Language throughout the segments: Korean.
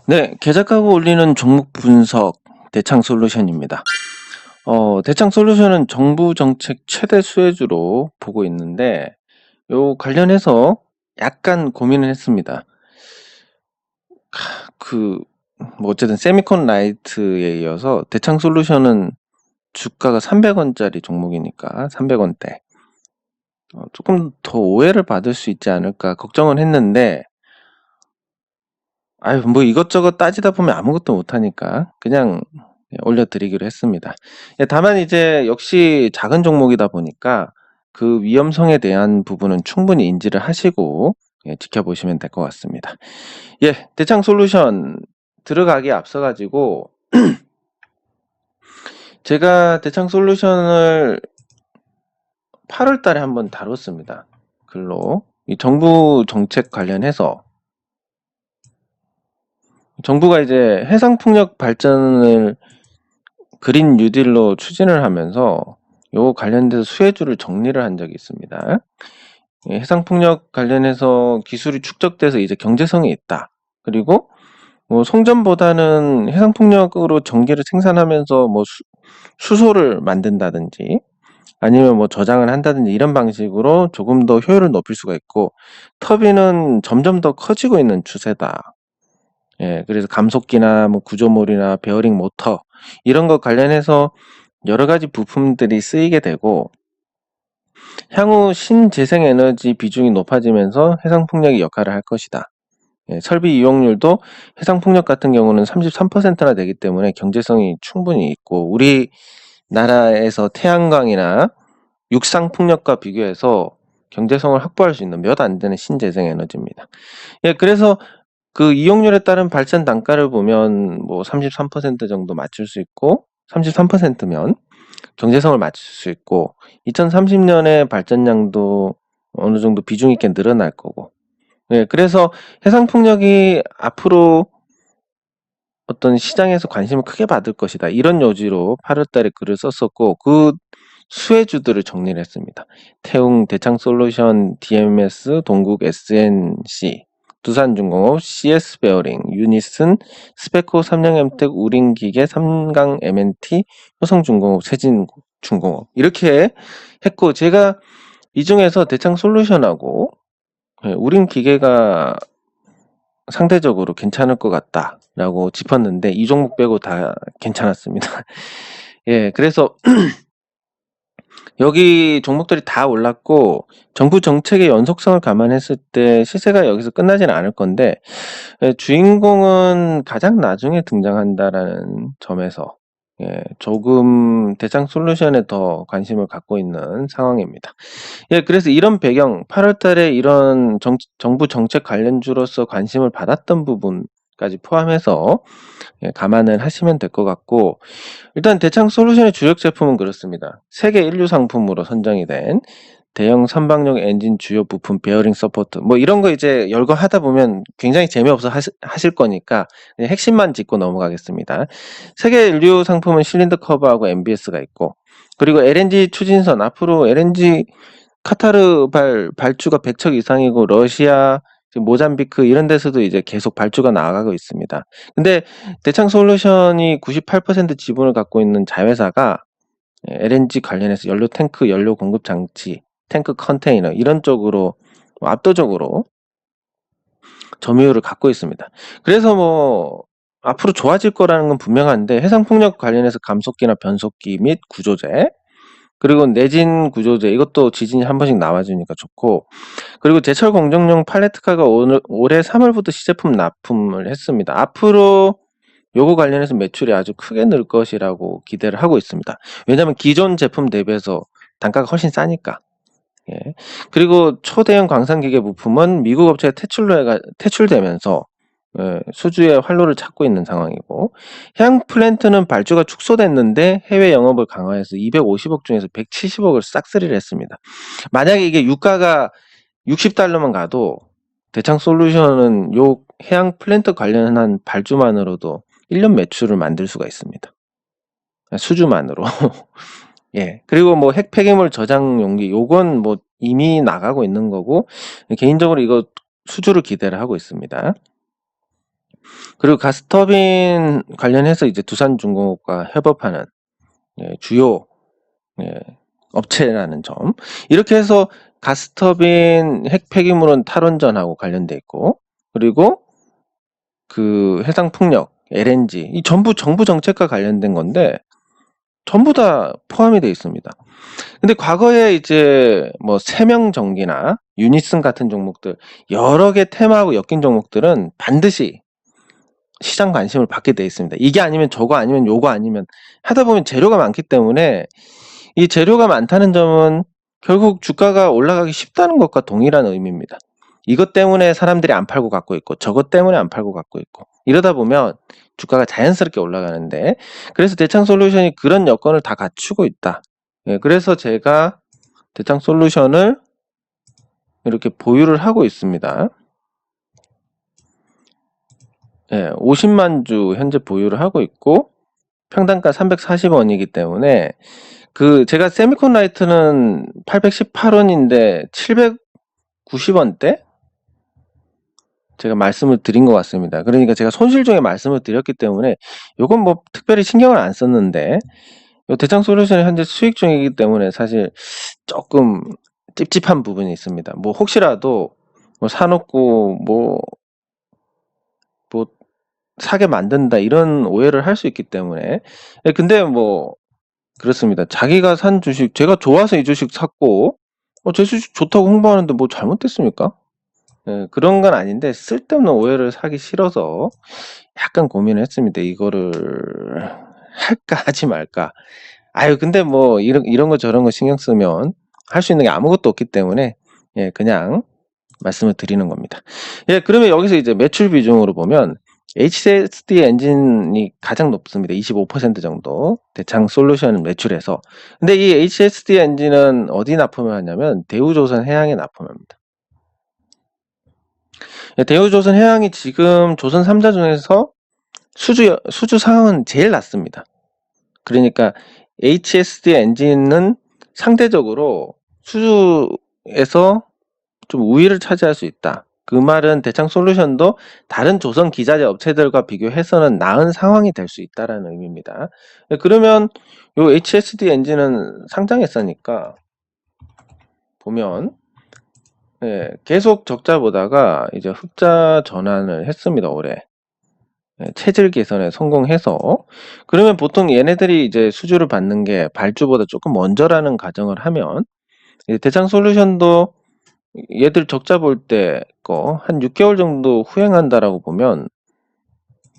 네, 계좌가고 올리는 종목 분석 대창 솔루션입니다. 대창 솔루션은 정부 정책 최대 수혜주로 보고 있는데 요 관련해서 약간 고민을 했습니다. 뭐 어쨌든 세미콘 라이트에 이어서 대창 솔루션은 주가가 300원짜리 종목이니까 300원대. 조금 더 오해를 받을 수 있지 않을까 걱정은 했는데 뭐 이것저것 따지다 보면 아무것도 못하니까 그냥 올려드리기로 했습니다. 다만 이제 역시 작은 종목이다 보니까 그 위험성에 대한 부분은 충분히 인지를 하시고 지켜보시면 될 것 같습니다. 대창 솔루션 들어가기에 앞서가지고 제가 대창 솔루션을 8월 달에 한번 다뤘습니다. 글로. 이 정부 정책 관련해서 정부가 이제 해상풍력 발전을 그린 뉴딜로 추진을 하면서 요 관련돼서 수혜주를 정리를 한 적이 있습니다. 해상풍력 관련해서 기술이 축적돼서 이제 경제성이 있다. 그리고 뭐 송전보다는 해상풍력으로 전기를 생산하면서 뭐 수소를 만든다든지 아니면 뭐 저장을 한다든지 이런 방식으로 조금 더 효율을 높일 수가 있고 터빈은 점점 더 커지고 있는 추세다. 그래서 감속기나 뭐 구조물이나 베어링 모터 이런 것 관련해서 여러 가지 부품들이 쓰이게 되고 향후 신재생에너지 비중이 높아지면서 해상풍력이 역할을 할 것이다. 설비 이용률도 해상풍력 같은 경우는 33%나 되기 때문에 경제성이 충분히 있고 우리나라에서 태양광이나 육상풍력과 비교해서 경제성을 확보할 수 있는 몇 안 되는 신재생에너지입니다. 그래서 그 이용률에 따른 발전 단가를 보면 뭐 33% 정도 맞출 수 있고 33%면 경제성을 맞출 수 있고 2030년에 발전량도 어느 정도 비중 있게 늘어날 거고 그래서 해상풍력이 앞으로 어떤 시장에서 관심을 크게 받을 것이다. 이런 요지로 8월 달에 글을 썼었고 그 수혜주들을 정리를 했습니다. 태웅, 대창솔루션, DMS, 동국 SNC, 두산중공업, CS베어링, 유니슨, 스페코, 삼양엠텍, 우린기계, 삼강 M&T, 효성중공업, 세진중공업 이렇게 했고 제가 이 중에서 대창솔루션하고 우린기계가 상대적으로 괜찮을 것 같다라고 짚었는데 이 종목 빼고 다 괜찮았습니다. 그래서 여기 종목들이 다 올랐고 정부 정책의 연속성을 감안했을 때 시세가 여기서 끝나지는 않을 건데 주인공은 가장 나중에 등장한다라는 점에서 조금 대창 솔루션에 더 관심을 갖고 있는 상황입니다. 그래서 이런 배경 8월 달에 이런 정부 정책 관련주로서 관심을 받았던 부분까지 포함해서 감안을 하시면 될 것 같고 일단 대창 솔루션의 주력 제품은 그렇습니다. 세계 1류 상품으로 선정이 된 대형 선박용 엔진 주요 부품 베어링 서포트 뭐 이런 거 이제 열거하다 보면 굉장히 재미없어 하실 거니까 그냥 핵심만 짚고 넘어가겠습니다. 세계 1류 상품은 실린더 커버하고 MBS가 있고 그리고 LNG 추진선 앞으로 LNG 카타르 발주가 100척 이상이고 러시아 모잠비크 이런 데서도 이제 계속 발주가 나가고 있습니다. 근데 대창 솔루션이 98% 지분을 갖고 있는 자회사가 LNG 관련해서 연료 탱크, 연료 공급 장치, 탱크 컨테이너 이런 쪽으로 압도적으로 점유율을 갖고 있습니다. 그래서 뭐 앞으로 좋아질 거라는 건 분명한데 해상풍력 관련해서 감속기나 변속기 및 구조재 그리고 내진 구조재 이것도 지진이 한 번씩 나와주니까 좋고 그리고 제철 공정용 팔레트카가 올해 3월부터 시제품 납품을 했습니다. 앞으로 요거 관련해서 매출이 아주 크게 늘 것이라고 기대를 하고 있습니다. 왜냐하면 기존 제품 대비해서 단가가 훨씬 싸니까. 그리고 초대형 광산기계 부품은 미국 업체에 퇴출되면서 수주의 활로를 찾고 있는 상황이고 해양 플랜트는 발주가 축소됐는데 해외 영업을 강화해서 250억 중에서 170억을 싹쓸이를 했습니다. 만약에 이게 유가가 60달러만 가도 대창 솔루션은 요 해양 플랜트 관련한 발주만으로도 1년 매출을 만들 수가 있습니다. 수주만으로. 그리고 뭐 핵 폐기물 저장 용기 요건 뭐 이미 나가고 있는 거고 개인적으로 이거 수주를 기대를 하고 있습니다. 그리고 가스터빈 관련해서 이제 두산중공업과 협업하는 주요 업체라는 점. 이렇게 해서 가스터빈 핵 폐기물은 탈원전하고 관련돼 있고, 그리고 그 해상 풍력, LNG 이 전부 정부 정책과 관련된 건데 전부 다 포함이 되어 있습니다. 근데 과거에 이제 뭐 세명전기나 유니슨 같은 종목들 여러 개 테마하고 엮인 종목들은 반드시 시장 관심을 받게 되어 있습니다. 이게 아니면 저거 아니면 요거 아니면 하다 보면 재료가 많기 때문에 이 재료가 많다는 점은 결국 주가가 올라가기 쉽다는 것과 동일한 의미입니다. 이것 때문에 사람들이 안 팔고 갖고 있고 저것 때문에 안 팔고 갖고 있고 이러다 보면 주가가 자연스럽게 올라가는데, 그래서 대창솔루션이 그런 여건을 다 갖추고 있다. 그래서 제가 대창솔루션을 이렇게 보유를 하고 있습니다. 50만 주 현재 보유를 하고 있고 평단가 340원이기 때문에 제가 세미콘 라이트는 818원인데 790원대 제가 말씀을 드린 것 같습니다. 그러니까 제가 손실 중에 말씀을 드렸기 때문에 요건 뭐 특별히 신경을 안 썼는데, 요 대창솔루션이 현재 수익 중이기 때문에 사실 조금 찝찝한 부분이 있습니다. 뭐 혹시라도 뭐 사놓고 뭐 사게 만든다 이런 오해를 할 수 있기 때문에. 근데 뭐 그렇습니다. 자기가 산 주식, 제가 좋아서 이 주식 샀고 제 주식 좋다고 홍보하는데 뭐 잘못됐습니까? 그런 건 아닌데 쓸데없는 오해를 사기 싫어서 약간 고민을 했습니다. 이거를 할까 하지 말까. 근데 뭐 이런 거 저런 거 신경 쓰면 할 수 있는 게 아무것도 없기 때문에 그냥 말씀을 드리는 겁니다. 그러면 여기서 이제 매출 비중으로 보면 HSD 엔진이 가장 높습니다. 25% 정도 대창 솔루션 매출에서. 근데 이 HSD 엔진은 어디 납품을 하냐면 대우조선 해양에 납품합니다. 대우조선 해양이 지금 조선 3자 중에서 수주 상황은 제일 낮습니다. 그러니까 HSD 엔진은 상대적으로 수주에서 좀 우위를 차지할 수 있다. 그 말은 대창솔루션도 다른 조선 기자재 업체들과 비교해서는 나은 상황이 될 수 있다라는 의미입니다. 그러면 요 HSD 엔진은 상장했으니까 보면 계속 적자 보다가 이제 흑자 전환을 했습니다. 올해 체질 개선에 성공해서. 그러면 보통 얘네들이 이제 수주를 받는 게 발주보다 조금 먼저라는 가정을 하면 대창솔루션도 얘들 적자 볼 때 거 한 6개월 정도 후행한다라고 보면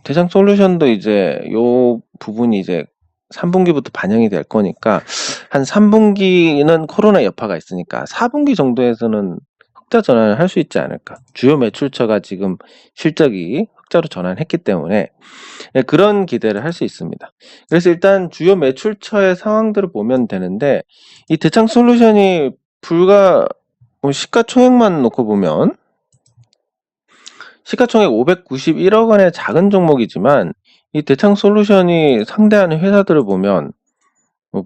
대창솔루션도 이제 요 부분이 이제 3분기부터 반영이 될 거니까 한 3분기는 코로나 여파가 있으니까 4분기 정도에서는 흑자 전환을 할 수 있지 않을까. 주요 매출처가 지금 실적이 흑자로 전환했기 때문에 그런 기대를 할 수 있습니다. 그래서 일단 주요 매출처의 상황들을 보면 되는데, 이 대창솔루션이 불과 시가총액만 놓고 보면 시가총액 591억 원의 작은 종목이지만 이 대창솔루션이 상대하는 회사들을 보면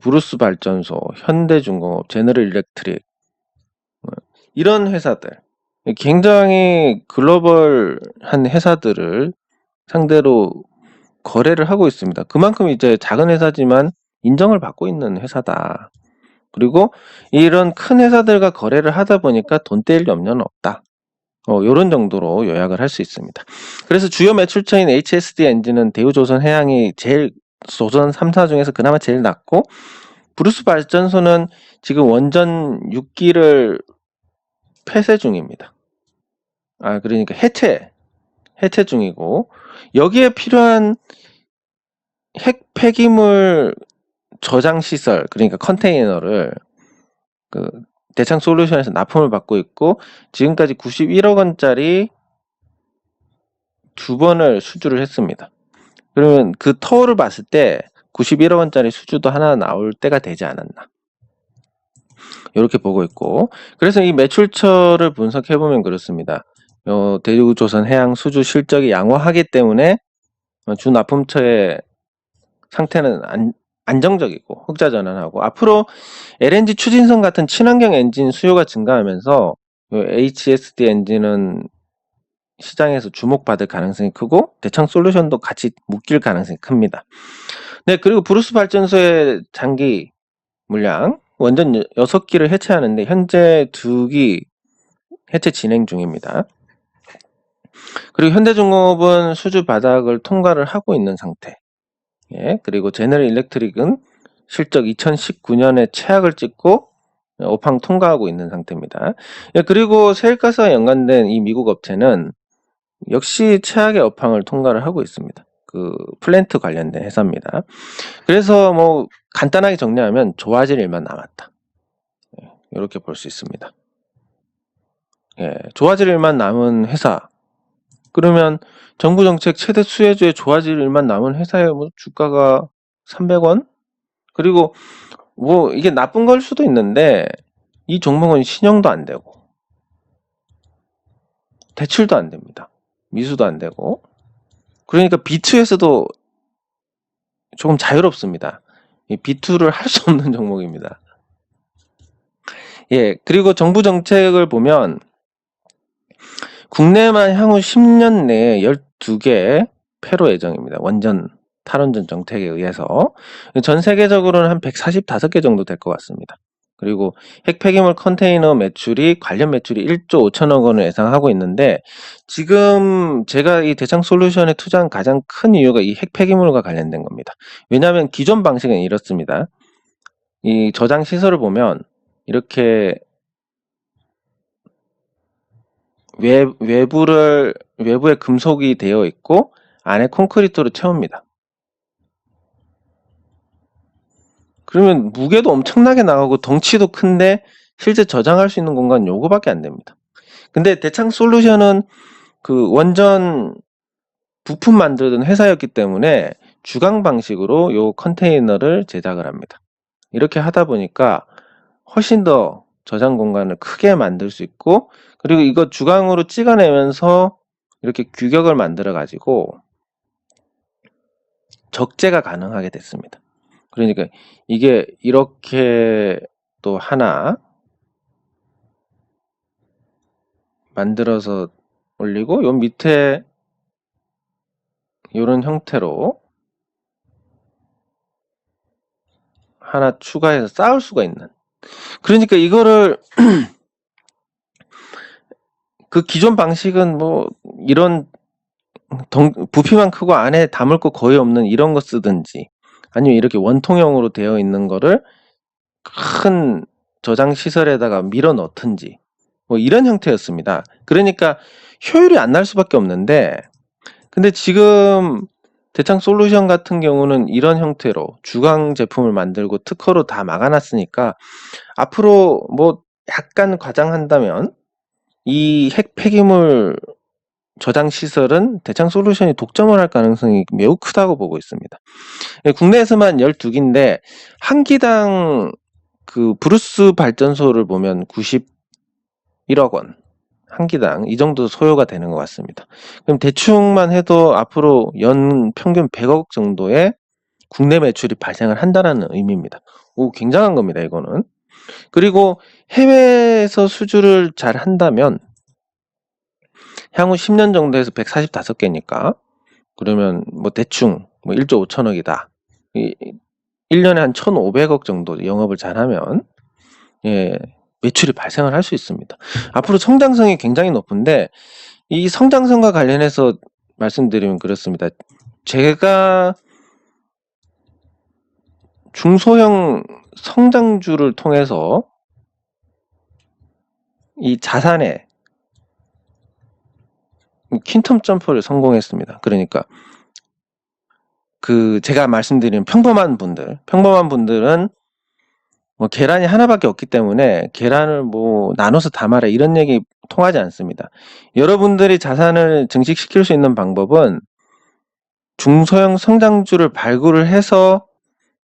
브루스 발전소, 현대중공업, 제너럴 일렉트릭 이런 회사들, 굉장히 글로벌한 회사들을 상대로 거래를 하고 있습니다. 그만큼 이제 작은 회사지만 인정을 받고 있는 회사다. 그리고 이런 큰 회사들과 거래를 하다 보니까 돈 떼일 염려는 없다. 요런 정도로 요약을 할 수 있습니다. 그래서 주요 매출처인 HSD 엔진은 대우조선 해양이 제일 조선 3사 중에서 그나마 제일 낮고, 브루스 발전소는 지금 원전 6기를 폐쇄 중입니다. 그러니까 해체 중이고, 여기에 필요한 핵 폐기물 저장 시설, 그러니까 컨테이너를 대창솔루션에서 납품을 받고 있고, 지금까지 91억 원짜리 2번을 수주를 했습니다. 그러면 그 터울을 봤을 때 91억 원짜리 수주도 하나 나올 때가 되지 않았나, 이렇게 보고 있고. 그래서 이 매출처를 분석해보면 그렇습니다. 대우조선 해양 수주 실적이 양호하기 때문에 주 납품처의 상태는 안정적이고 흑자 전환하고, 앞으로 LNG 추진선 같은 친환경 엔진 수요가 증가하면서 HSD 엔진은 시장에서 주목받을 가능성이 크고 대창솔루션도 같이 묶일 가능성이 큽니다. 네, 그리고 브루스 발전소의 장기 물량 원전 6기를 해체하는데 현재 2기 해체 진행 중입니다. 그리고 현대중공업은 수주 바닥을 통과를 하고 있는 상태. 예, 그리고 제너럴 일렉트릭은 실적 2019년에 최악을 찍고 업황 통과하고 있는 상태입니다. 예, 그리고 세일가스와 연관된 이 미국 업체는 역시 최악의 업황을 통과를 하고 있습니다. 그 플랜트 관련된 회사입니다. 그래서 뭐 간단하게 정리하면 좋아질 일만 남았다. 예, 이렇게 볼 수 있습니다. 예, 좋아질 일만 남은 회사. 그러면 정부 정책 최대 수혜주에 좋아질 일만 남은 회사의 뭐 주가가 300원? 그리고 뭐 이게 나쁜 걸 수도 있는데 이 종목은 신용도 안 되고 대출도 안 됩니다. 미수도 안 되고 그러니까 B2에서도 조금 자유롭습니다. B2를 할 수 없는 종목입니다. 예, 그리고 정부 정책을 보면 국내만 향후 10년 내에 12개 폐로 예정입니다. 원전, 탈원전 정책에 의해서 전 세계적으로는 한 145개 정도 될 것 같습니다. 그리고 핵폐기물 컨테이너 매출이 관련 매출이 1조 5천억 원을 예상하고 있는데 지금 제가 이 대창솔루션에 투자한 가장 큰 이유가 이 핵폐기물과 관련된 겁니다. 왜냐하면 기존 방식은 이렇습니다. 이 저장 시설을 보면 이렇게 외부에 금속이 되어 있고 안에 콘크리트로 채웁니다. 그러면 무게도 엄청나게 나가고 덩치도 큰데 실제 저장할 수 있는 공간은 요거밖에 안 됩니다. 근데 대창솔루션은 그 원전 부품 만들던 회사였기 때문에 주강 방식으로 요 컨테이너를 제작을 합니다. 이렇게 하다 보니까 훨씬 더 저장 공간을 크게 만들 수 있고 그리고 이거 주강으로 찍어내면서 이렇게 규격을 만들어 가지고 적재가 가능하게 됐습니다. 그러니까 이게 이렇게 또 하나 만들어서 올리고 요 밑에 이런 형태로 하나 추가해서 쌓을 수가 있는 그러니까 이거를 그 기존 방식은 뭐 이런 부피만 크고 안에 담을 거 거의 없는 이런 거 쓰든지 아니면 이렇게 원통형으로 되어 있는 거를 큰 저장 시설에다가 밀어 넣든지 뭐 이런 형태였습니다. 그러니까 효율이 안 날 수밖에 없는데 근데 지금 대창솔루션 같은 경우는 이런 형태로 주강 제품을 만들고 특허로 다 막아놨으니까 앞으로 뭐 약간 과장한다면 이 핵 폐기물 저장 시설은 대창솔루션이 독점을 할 가능성이 매우 크다고 보고 있습니다. 국내에서만 12기인데 한 기당 그 브루스 발전소를 보면 91억 원 한 기당 이 정도 소요가 되는 것 같습니다. 그럼 대충만 해도 앞으로 연 평균 100억 정도의 국내 매출이 발생을 한다는 의미입니다. 오, 굉장한 겁니다, 이거는. 그리고 해외에서 수주를 잘 한다면 향후 10년 정도에서 145개니까 그러면 뭐 대충 뭐 1조 5천억이다. 1년에 한 1,500억 정도 영업을 잘하면 예, 매출이 발생을 할 수 있습니다. 앞으로 성장성이 굉장히 높은데 이 성장성과 관련해서 말씀드리면 그렇습니다. 제가 중소형 성장주를 통해서 이 자산의 퀸텀 점프를 성공했습니다. 그러니까 그 제가 말씀드린 평범한 분들은 뭐 계란이 하나밖에 없기 때문에 계란을 뭐 나눠서 담아라 이런 얘기 통하지 않습니다. 여러분들이 자산을 증식시킬 수 있는 방법은 중소형 성장주를 발굴을 해서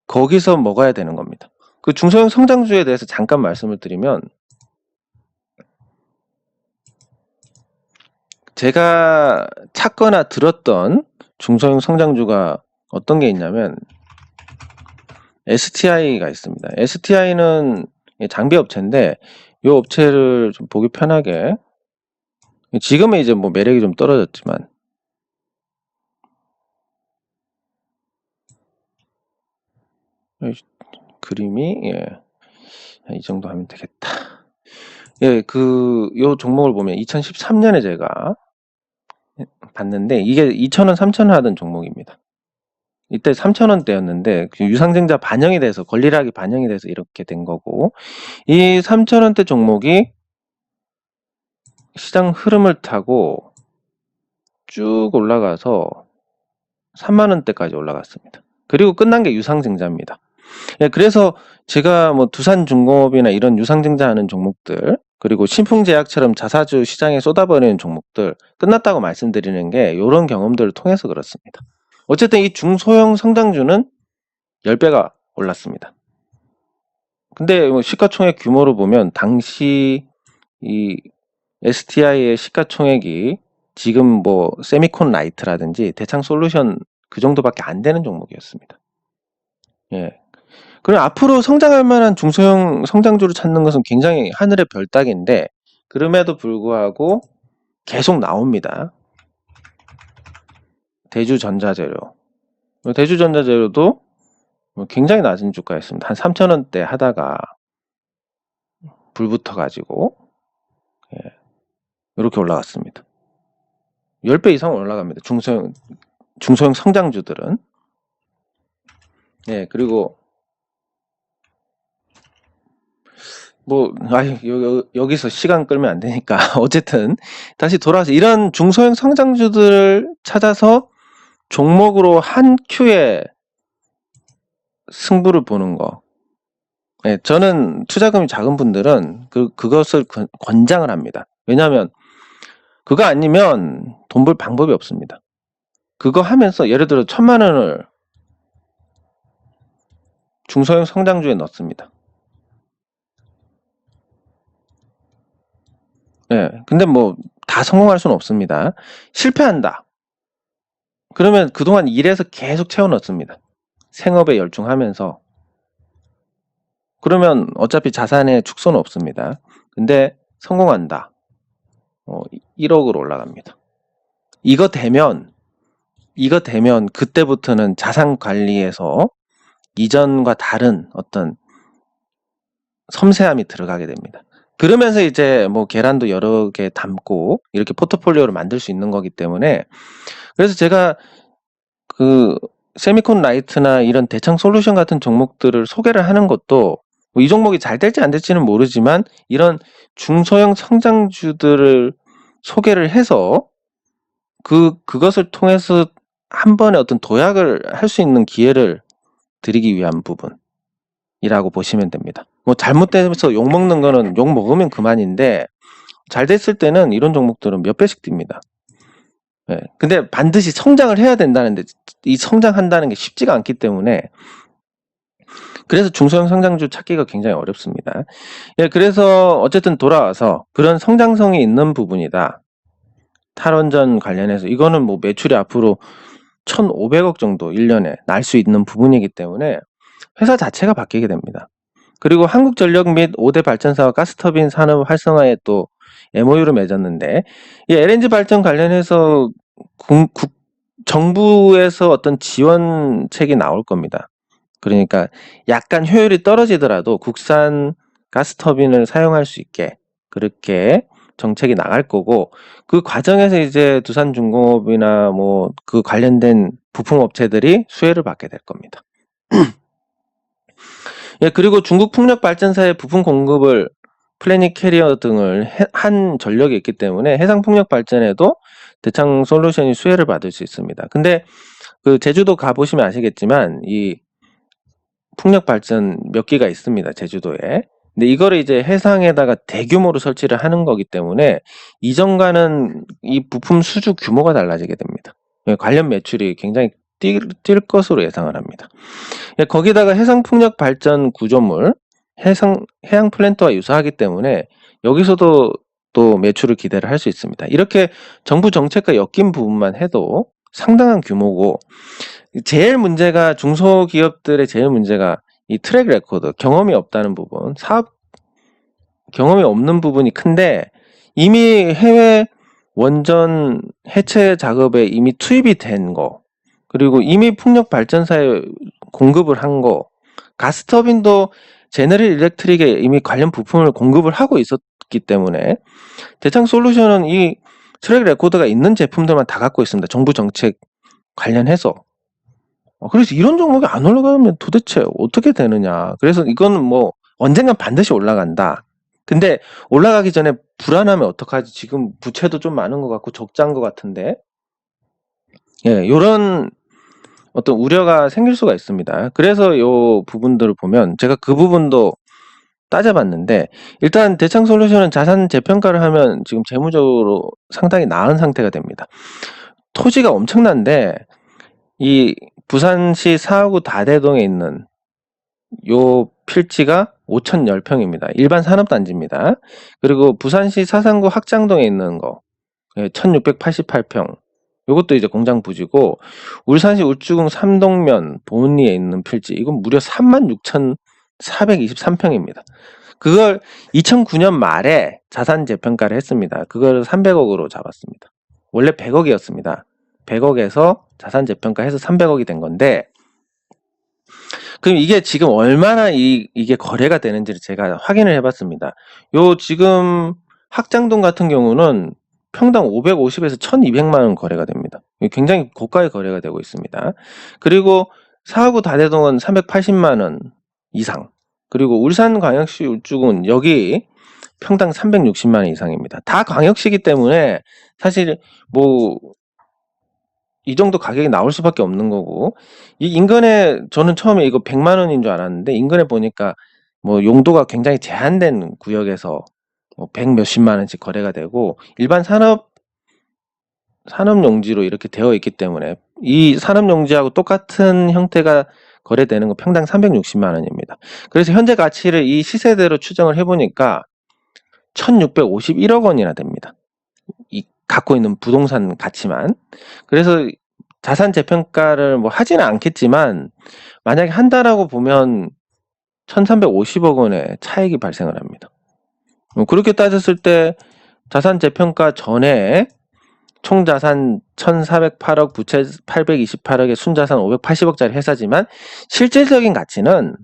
거기서 먹어야 되는 겁니다. 그 중소형 성장주에 대해서 잠깐 말씀을 드리면 제가 찾거나 들었던 중소형 성장주가 어떤 게 있냐면 STI가 있습니다. STI는 장비 업체인데 이 업체를 좀 보기 편하게 지금은 이제 뭐 매력이 좀 떨어졌지만. 그림이, 예. 이 정도 하면 되겠다. 예, 요 종목을 보면 2013년에 제가 봤는데, 이게 2,000원, 3,000원 하던 종목입니다. 이때 3,000원대였는데, 유상증자 반영이 돼서, 권리락이 반영이 돼서 이렇게 된 거고, 이 3,000원대 종목이 시장 흐름을 타고 쭉 올라가서 3만원대까지 올라갔습니다. 그리고 끝난 게 유상증자입니다. 예, 그래서 제가 뭐 두산중공업이나 이런 유상증자하는 종목들, 그리고 신풍제약처럼 자사주 시장에 쏟아버리는 종목들 끝났다고 말씀드리는 게 이런 경험들을 통해서 그렇습니다. 어쨌든 이 중소형 성장주는 10배가 올랐습니다. 근데 뭐 시가총액 규모로 보면 당시 이 STI의 시가총액이 지금 뭐 세미콘 라이트라든지 대창솔루션 그 정도밖에 안 되는 종목이었습니다. 예. 그럼 앞으로 성장할 만한 중소형 성장주를 찾는 것은 굉장히 하늘의 별 따기인데, 그럼에도 불구하고 계속 나옵니다. 대주전자재료. 대주전자재료도 굉장히 낮은 주가였습니다. 한 3,000원대 하다가 불 붙어가지고, 예, 이렇게 올라갔습니다. 10배 이상 올라갑니다. 중소형 성장주들은. 예, 그리고 뭐 여기서 시간 끌면 안 되니까 어쨌든 다시 돌아와서 이런 중소형 성장주들을 찾아서 종목으로 한 큐에 승부를 보는 거. 예, 저는 투자금이 작은 분들은 그것을 권장을 합니다. 왜냐하면 그거 아니면 돈 벌 방법이 없습니다. 그거 하면서 예를 들어 1,000만 원을 중소형 성장주에 넣습니다. 예, 근데 뭐 다 성공할 수는 없습니다. 실패한다. 그러면 그동안 일해서 계속 채워 넣습니다. 생업에 열중하면서. 그러면 어차피 자산에 축소는 없습니다. 근데 성공한다. 1억으로 올라갑니다. 이거 되면 그때부터는 자산 관리에서 이전과 다른 어떤 섬세함이 들어가게 됩니다. 그러면서 이제 뭐 계란도 여러 개 담고 이렇게 포트폴리오를 만들 수 있는 거기 때문에, 그래서 제가 그 세미콘 라이트나 이런 대창 솔루션 같은 종목들을 소개를 하는 것도 뭐 이 종목이 잘 될지 안 될지는 모르지만 이런 중소형 성장주들을 소개를 해서 그것을 통해서 한 번에 어떤 도약을 할 수 있는 기회를 드리기 위한 부분이라고 보시면 됩니다. 뭐 잘못돼서 욕 먹는 거는 욕 먹으면 그만인데, 잘 됐을 때는 이런 종목들은 몇 배씩 뜁니다. 예. 근데 반드시 성장을 해야 된다는데 이 성장한다는 게 쉽지가 않기 때문에, 그래서 중소형 성장주 찾기가 굉장히 어렵습니다. 예, 그래서 어쨌든 돌아와서 그런 성장성이 있는 부분이다. 탈원전 관련해서 이거는 뭐 매출이 앞으로 1,500억 정도 1년에 날 수 있는 부분이기 때문에 회사 자체가 바뀌게 됩니다. 그리고 한국전력 및 5대 발전사와 가스터빈 산업 활성화에 또 MOU를 맺었는데, 이 LNG 발전 관련해서 정부에서 어떤 지원책이 나올 겁니다. 그러니까 약간 효율이 떨어지더라도 국산 가스터빈을 사용할 수 있게 그렇게 정책이 나갈 거고, 그 과정에서 이제 두산중공업이나 뭐 그 관련된 부품업체들이 수혜를 받게 될 겁니다. 예, 그리고 중국 풍력발전사의 부품 공급을 플래닛 캐리어 등을 한 전력이 있기 때문에 해상 풍력 발전에도 대창 솔루션이 수혜를 받을 수 있습니다. 근데 그 제주도 가보시면 아시겠지만 이 풍력 발전 몇 기가 있습니다. 제주도에. 근데 이거를 이제 해상에다가 대규모로 설치를 하는 거기 때문에 이전과는 이 부품 수주 규모가 달라지게 됩니다. 관련 매출이 굉장히 뛸 것으로 예상을 합니다. 거기다가 해상 풍력 발전 구조물, 해양 플랜트와 유사하기 때문에 여기서도 또 매출을 기대를 할 수 있습니다. 이렇게 정부 정책과 엮인 부분만 해도 상당한 규모고, 제일 문제가 중소기업들의 제일 문제가 이 트랙 레코드, 경험이 없다는 부분, 사업 경험이 없는 부분이 큰데, 이미 해외 원전 해체 작업에 이미 투입이 된 거, 그리고 이미 풍력 발전사에 공급을 한 거, 가스터빈도 제너럴 일렉트릭에 이미 관련 부품을 공급을 하고 있었기 때문에 대창솔루션은 이 트랙 레코드가 있는 제품들만 다 갖고 있습니다. 정부 정책 관련해서. 그래서 이런 종목이 안 올라가면 도대체 어떻게 되느냐. 그래서 이거는 뭐 언젠간 반드시 올라간다. 근데 올라가기 전에 불안하면 어떡하지? 지금 부채도 좀 많은 것 같고 적자인 것 같은데. 예, 요런 어떤 우려가 생길 수가 있습니다. 그래서 요 부분들을 보면 제가 그 부분도 따져봤는데, 일단 대창솔루션은 자산 재평가를 하면 지금 재무적으로 상당히 나은 상태가 됩니다. 토지가 엄청난데 이 부산시 사하구 다대동에 있는 요 필지가 5,010평입니다. 일반 산업단지입니다. 그리고 부산시 사상구 확장동에 있는 거 1,688평. 요것도 이제 공장 부지고, 울산시 울주군 삼동면 보은리에 있는 필지, 이건 무려 36,423평입니다. 그걸 2009년 말에 자산 재평가를 했습니다. 그걸 300억으로 잡았습니다. 원래 100억이었습니다. 100억에서 자산 재평가해서 300억이 된 건데, 그럼 이게 지금 얼마나 이게 거래가 되는지를 제가 확인을 해봤습니다. 요 지금 학장동 같은 경우는 평당 550에서 1200만 원 거래가 됩니다. 굉장히 고가의 거래가 되고 있습니다. 그리고 사하구 다대동은 380만 원 이상. 그리고 울산광역시 울주군 여기 평당 360만 원 이상입니다. 다 광역시기 때문에 사실 뭐 이 정도 가격이 나올 수밖에 없는 거고, 이 인근에 저는 처음에 이거 100만 원인 줄 알았는데 인근에 보니까 뭐 용도가 굉장히 제한된 구역에서 뭐 100 몇십만 원씩 거래가 되고, 일반 산업용지로 이렇게 되어 있기 때문에 이 산업용지하고 똑같은 형태가 거래되는 거 평당 360만 원입니다. 그래서 현재 가치를 이 시세대로 추정을 해보니까 1,651억 원이나 됩니다. 이 갖고 있는 부동산 가치만. 그래서 자산 재평가를 뭐 하지는 않겠지만 만약에 한다라고 보면 1,350억 원의 차익이 발생을 합니다. 그렇게 따졌을 때 자산 재평가 전에 총 자산 1,408억, 부채 828억에 순자산 580억짜리 회사지만 실질적인 가치는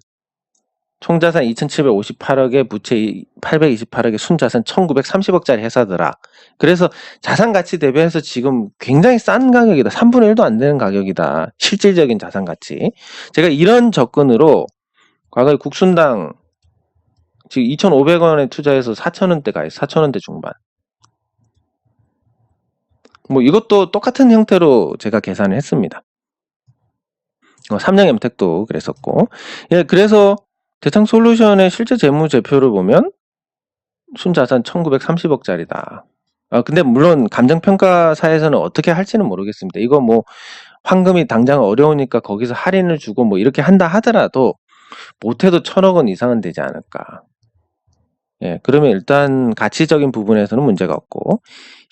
총자산 2,758억에 부채 828억에 순자산 1,930억짜리 회사더라. 그래서 자산 가치 대비해서 지금 굉장히 싼 가격이다. 3분의 1도 안 되는 가격이다. 실질적인 자산 가치. 제가 이런 접근으로 과거에 국순당 지금 2,500원에 투자해서 4,000원대 4,000원대 중반. 뭐 이것도 똑같은 형태로 제가 계산을 했습니다. 삼성 엠텍도 그랬었고. 예, 그래서 대창솔루션의 실제 재무제표를 보면 순자산 1,930억짜리다. 근데 물론 감정평가사에서는 어떻게 할지는 모르겠습니다. 이거 뭐 황금이 당장 어려우니까 거기서 할인을 주고 뭐 이렇게 한다 하더라도 못해도 1,000억 원 이상은 되지 않을까. 예, 그러면 일단 가치적인 부분에서는 문제가 없고,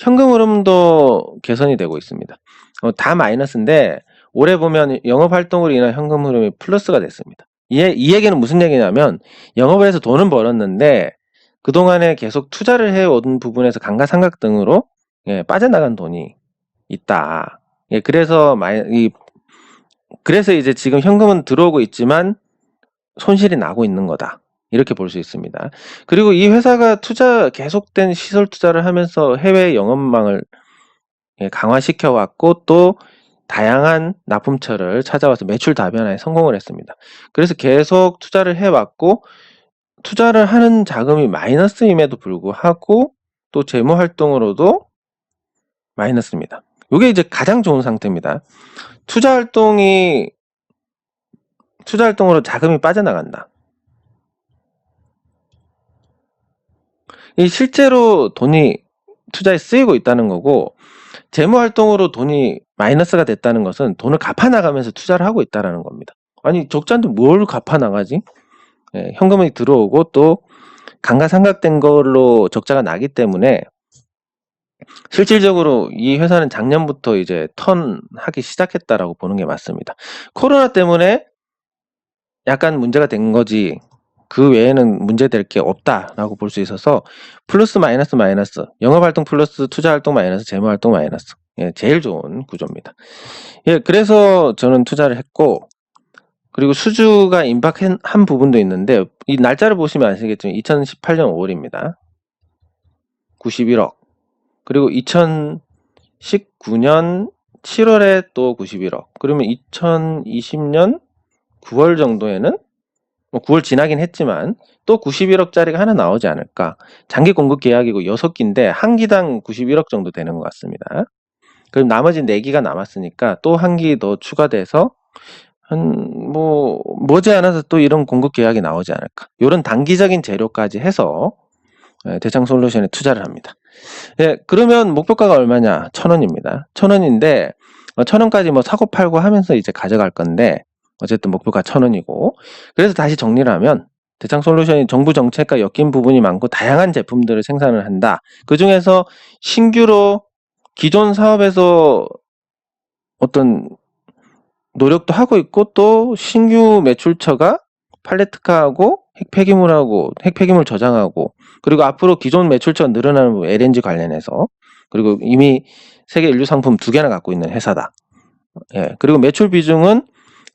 현금 흐름도 개선이 되고 있습니다. 다 마이너스인데 올해 보면 영업활동으로 인한 현금 흐름이 플러스가 됐습니다. 이 얘기는 무슨 얘기냐면, 영업을 해서 돈은 벌었는데 그동안에 계속 투자를 해온 부분에서 감가상각 등으로 빠져나간 돈이 있다. 그래서 그래서 이제 지금 현금은 들어오고 있지만 손실이 나고 있는 거다. 이렇게 볼 수 있습니다. 그리고 이 회사가 계속된 시설 투자를 하면서 해외 영업망을 강화시켜 왔고, 또 다양한 납품처를 찾아와서 매출 다변화에 성공을 했습니다. 그래서 계속 투자를 해왔고, 투자를 하는 자금이 마이너스임에도 불구하고 또 재무 활동으로도 마이너스입니다. 이게 이제 가장 좋은 상태입니다. 투자 활동으로 자금이 빠져나간다. 이 실제로 돈이 투자에 쓰이고 있다는 거고, 재무 활동으로 돈이 마이너스가 됐다는 것은 돈을 갚아 나가면서 투자를 하고 있다는 겁니다. 아니, 적자인데 뭘 갚아 나가지? 현금이 들어오고 또 감가상각된 걸로 적자가 나기 때문에 실질적으로 이 회사는 작년부터 이제 턴하기 시작했다라고 보는 게 맞습니다. 코로나 때문에 약간 문제가 된 거지, 그 외에는 문제될 게 없다라고 볼 수 있어서 플러스 마이너스 마이너스, 영업활동 플러스 투자활동 마이너스 재무활동 마이너스, 예, 제일 좋은 구조입니다. 예, 그래서 저는 투자를 했고, 그리고 수주가 임박한 부분도 있는데 이 날짜를 보시면 아시겠지만 2018년 5월입니다. 91억. 그리고 2019년 7월에 또 91억. 그러면 2020년 9월 정도에는 9월 지나긴 했지만 또 91억짜리가 하나 나오지 않을까. 장기 공급 계약이고 6기인데 한 기당 91억 정도 되는 것 같습니다. 그럼 나머지 4기가 남았으니까 또 한 기 더 추가돼서 머지않아서 또 이런 공급 계약이 나오지 않을까. 이런 단기적인 재료까지 해서 대창솔루션에 투자를 합니다. 예, 그러면 목표가가 얼마냐? 1,000원입니다. 1,000원인데 1,000원까지 뭐 사고 팔고 하면서 이제 가져갈 건데 어쨌든 목표가 1,000원이고, 그래서 다시 정리를 하면 대창솔루션이 정부 정책과 엮인 부분이 많고 다양한 제품들을 생산을 한다. 그 중에서 신규로 기존 사업에서 어떤 노력도 하고 있고 또 신규 매출처가 팔레트카하고 핵폐기물 저장하고, 그리고 앞으로 기존 매출처가 늘어나는 LNG 관련해서, 그리고 이미 세계 인류 상품 2개나 갖고 있는 회사다. 예, 그리고 매출 비중은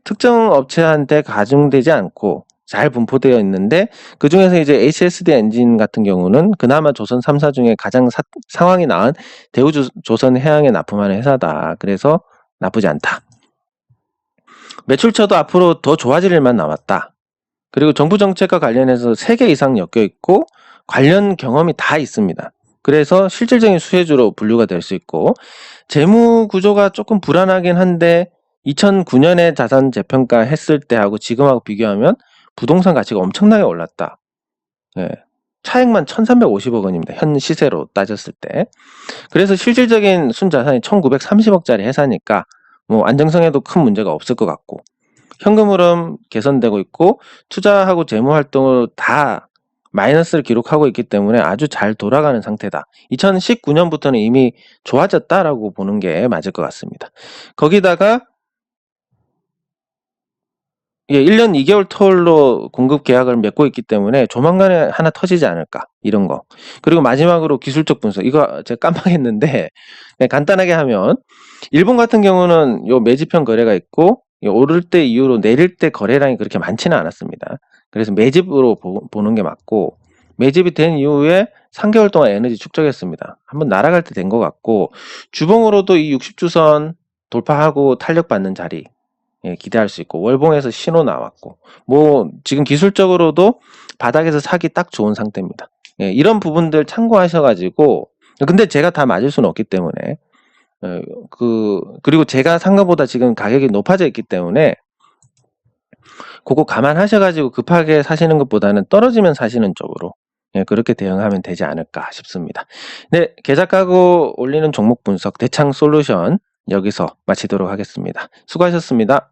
특정 업체한테 가중되지 않고 잘 분포되어 있는데, 그 중에서 이제 HSD 엔진 같은 경우는 그나마 조선 3사 중에 가장 상황이 나은 대우조선 해양에 납품하는 회사다. 그래서 나쁘지 않다. 매출처도 앞으로 더 좋아질 일만 남았다. 그리고 정부 정책과 관련해서 3개 이상 엮여 있고 관련 경험이 다 있습니다. 그래서 실질적인 수혜주로 분류가 될 수 있고, 재무 구조가 조금 불안하긴 한데 2009년에 자산 재평가 했을 때하고 지금하고 비교하면 부동산 가치가 엄청나게 올랐다. 예, 차액만 1,350억 원입니다. 현 시세로 따졌을 때. 그래서 실질적인 순자산이 1,930억짜리 회사니까 뭐 안정성에도 큰 문제가 없을 것 같고, 현금 흐름 개선되고 있고 투자하고 재무 활동으로 다 마이너스를 기록하고 있기 때문에 아주 잘 돌아가는 상태다. 2019년부터는 이미 좋아졌다라고 보는 게 맞을 것 같습니다. 거기다가 1년 2개월 터울로 공급 계약을 맺고 있기 때문에 조만간에 하나 터지지 않을까, 이런 거. 그리고 마지막으로 기술적 분석, 이거 제가 깜빡했는데 간단하게 하면 일본 같은 경우는 요 매집형 거래가 있고 오를 때 이후로 내릴 때 거래량이 그렇게 많지는 않았습니다. 그래서 매집으로 보는 게 맞고, 매집이 된 이후에 3개월 동안 에너지 축적했습니다. 한번 날아갈 때 된 것 같고, 주봉으로도 이 60주선 돌파하고 탄력받는 자리 기대할 수 있고, 월봉에서 신호 나왔고, 뭐 지금 기술적으로도 바닥에서 사기 딱 좋은 상태입니다. 이런 부분들 참고하셔가지고, 근데 제가 다 맞을 수는 없기 때문에 그리고 제가 산 것보다 지금 가격이 높아져 있기 때문에 그거 감안하셔가지고 급하게 사시는 것보다는 떨어지면 사시는 쪽으로 그렇게 대응하면 되지 않을까 싶습니다. 네, 계좌 까고 올리는 종목 분석 대창솔루션 여기서 마치도록 하겠습니다. 수고하셨습니다.